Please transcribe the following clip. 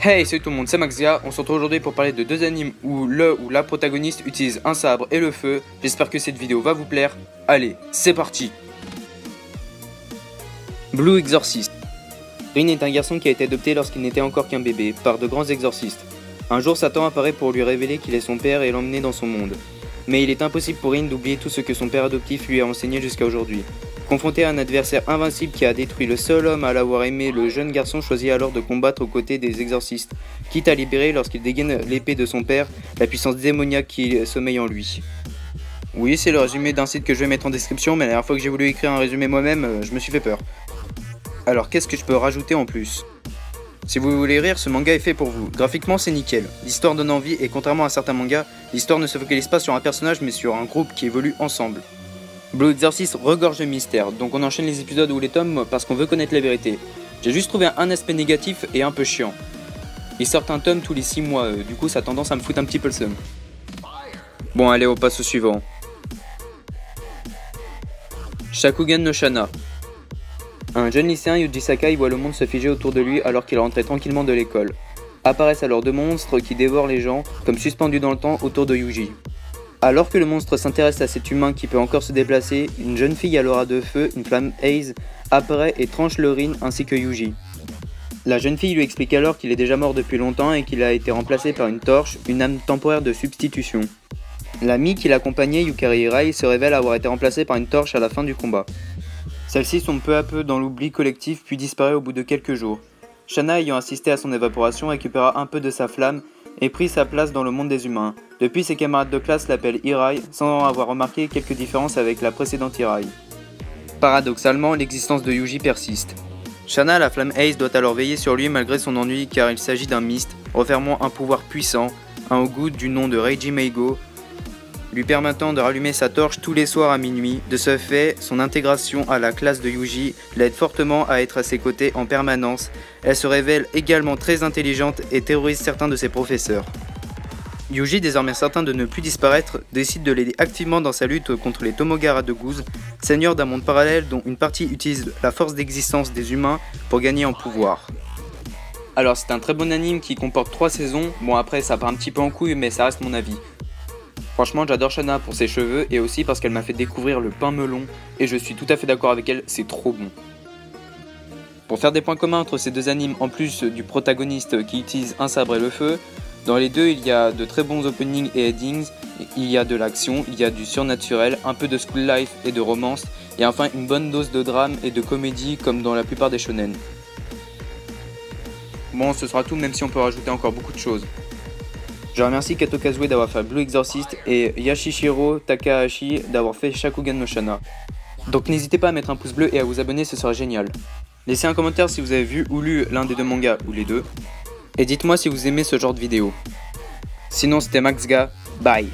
Hey, salut tout le monde, c'est Maxia. On se retrouve aujourd'hui pour parler de deux animes où le ou la protagoniste utilise un sabre et le feu. J'espère que cette vidéo va vous plaire. Allez, c'est parti. Blue Exorcist. Rin est un garçon qui a été adopté lorsqu'il n'était encore qu'un bébé, par de grands exorcistes. Un jour, Satan apparaît pour lui révéler qu'il est son père et l'emmener dans son monde. Mais il est impossible pour Rin d'oublier tout ce que son père adoptif lui a enseigné jusqu'à aujourd'hui. Confronté à un adversaire invincible qui a détruit le seul homme à l'avoir aimé, le jeune garçon choisit alors de combattre aux côtés des exorcistes, quitte à libérer lorsqu'il dégaine l'épée de son père, la puissance démoniaque qui sommeille en lui. Oui, c'est le résumé d'un site que je vais mettre en description, mais la dernière fois que j'ai voulu écrire un résumé moi-même, je me suis fait peur. Alors qu'est-ce que je peux rajouter en plus ? Si vous voulez rire, ce manga est fait pour vous. Graphiquement, c'est nickel. L'histoire donne envie et contrairement à certains mangas, l'histoire ne se focalise pas sur un personnage mais sur un groupe qui évolue ensemble. Blue Exorcist regorge de mystères, donc on enchaîne les épisodes ou les tomes parce qu'on veut connaître la vérité. J'ai juste trouvé un aspect négatif et un peu chiant. Ils sortent un tome tous les 6 mois, du coup ça a tendance à me foutre un petit peu le seum. Bon allez, on passe au suivant. Shakugan no Shana. Un jeune lycéen, Yuji Sakai, voit le monde se figer autour de lui alors qu'il rentrait tranquillement de l'école. Apparaissent alors deux monstres qui dévorent les gens, comme suspendus dans le temps autour de Yuji. Alors que le monstre s'intéresse à cet humain qui peut encore se déplacer, une jeune fille à l'aura de feu, une flamme Haze, apparaît et tranche le Rin ainsi que Yuji. La jeune fille lui explique alors qu'il est déjà mort depuis longtemps et qu'il a été remplacé par une torche, une âme temporaire de substitution. L'ami qui l'accompagnait, Yukari Hirai, se révèle avoir été remplacé par une torche à la fin du combat. Celle-ci tombe peu à peu dans l'oubli collectif puis disparaît au bout de quelques jours. Shana, ayant assisté à son évaporation, récupéra un peu de sa flamme et prit sa place dans le monde des humains. Depuis, ses camarades de classe l'appellent Hirai, sans avoir remarqué quelques différences avec la précédente Hirai. Paradoxalement, l'existence de Yuji persiste. Shana, la flamme Ace, doit alors veiller sur lui malgré son ennui car il s'agit d'un mist, renfermant un pouvoir puissant, un Ogu du nom de Reiji Meigo, lui permettant de rallumer sa torche tous les soirs à minuit. De ce fait, son intégration à la classe de Yuji l'aide fortement à être à ses côtés en permanence. Elle se révèle également très intelligente et terrorise certains de ses professeurs. Yuji, désormais certain de ne plus disparaître, décide de l'aider activement dans sa lutte contre les Tomogara de Guz, seigneurs d'un monde parallèle dont une partie utilise la force d'existence des humains pour gagner en pouvoir. Alors c'est un très bon anime qui comporte 3 saisons, bon après ça part un petit peu en couille mais ça reste mon avis. Franchement, j'adore Shana pour ses cheveux et aussi parce qu'elle m'a fait découvrir le pain melon et je suis tout à fait d'accord avec elle, c'est trop bon. Pour faire des points communs entre ces deux animes, en plus du protagoniste qui utilise un sabre et le feu, dans les deux il y a de très bons openings et endings, il y a de l'action, il y a du surnaturel, un peu de school life et de romance, et enfin une bonne dose de drame et de comédie comme dans la plupart des shonen. Bon, ce sera tout même si on peut rajouter encore beaucoup de choses. Je remercie Kato Kazue d'avoir fait Blue Exorcist et Yashishiro Takahashi d'avoir fait Shakugan no Shana. Donc n'hésitez pas à mettre un pouce bleu et à vous abonner, ce serait génial. Laissez un commentaire si vous avez vu ou lu l'un des deux mangas ou les deux. Et dites-moi si vous aimez ce genre de vidéo. Sinon c'était Maxga, bye.